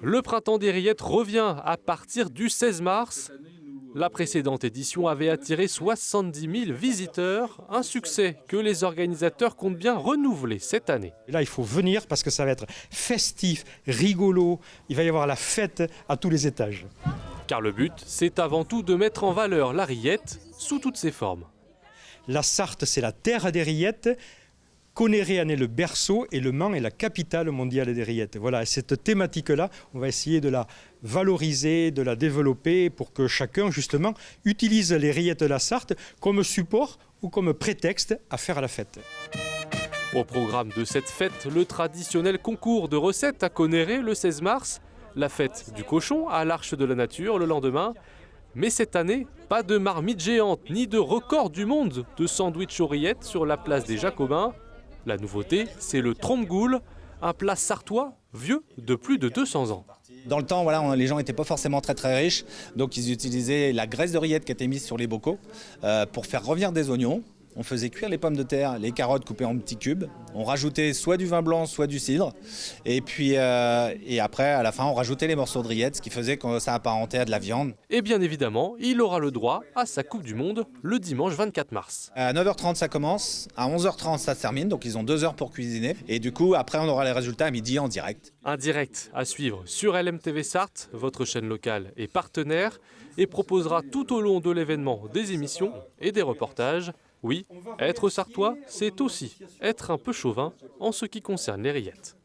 Le printemps des rillettes revient à partir du 16 mars. La précédente édition avait attiré 70 000 visiteurs, un succès que les organisateurs comptent bien renouveler cette année. Et là, il faut venir parce que ça va être festif, rigolo, il va y avoir la fête à tous les étages. Car le but, c'est avant tout de mettre en valeur la rillette sous toutes ses formes. La Sarthe, c'est la terre des rillettes. Connerré en est le berceau et Le Mans est la capitale mondiale des rillettes. Voilà, cette thématique-là, on va essayer de la valoriser, de la développer pour que chacun, justement, utilise les rillettes de la Sarthe comme support ou comme prétexte à faire la fête. Au programme de cette fête, le traditionnel concours de recettes à Conneré le 16 mars, la fête du cochon à l'Arche de la Nature le lendemain. Mais cette année, pas de marmite géante ni de record du monde de sandwich aux rillettes sur la place des Jacobins. La nouveauté, c'est le trompe-goule, un plat sartois vieux de plus de 200 ans. Dans le temps, voilà, les gens n'étaient pas forcément très riches, donc ils utilisaient la graisse de rillette qui était mise sur les bocaux pour faire revenir des oignons. On faisait cuire les pommes de terre, les carottes coupées en petits cubes. On rajoutait soit du vin blanc, soit du cidre. Et puis après, à la fin, on rajoutait les morceaux de rillettes, ce qui faisait que ça apparentait à de la viande. Et bien évidemment, il aura le droit à sa Coupe du Monde le dimanche 24 mars. À 9h30, ça commence. À 11h30, ça se termine. Donc ils ont 2 heures pour cuisiner. Et du coup, après, on aura les résultats à midi en direct. Un direct à suivre sur LMTV Sarthe, votre chaîne locale et partenaire, et proposera tout au long de l'événement des émissions et des reportages. Oui, être sartois, c'est aussi être un peu chauvin en ce qui concerne les rillettes.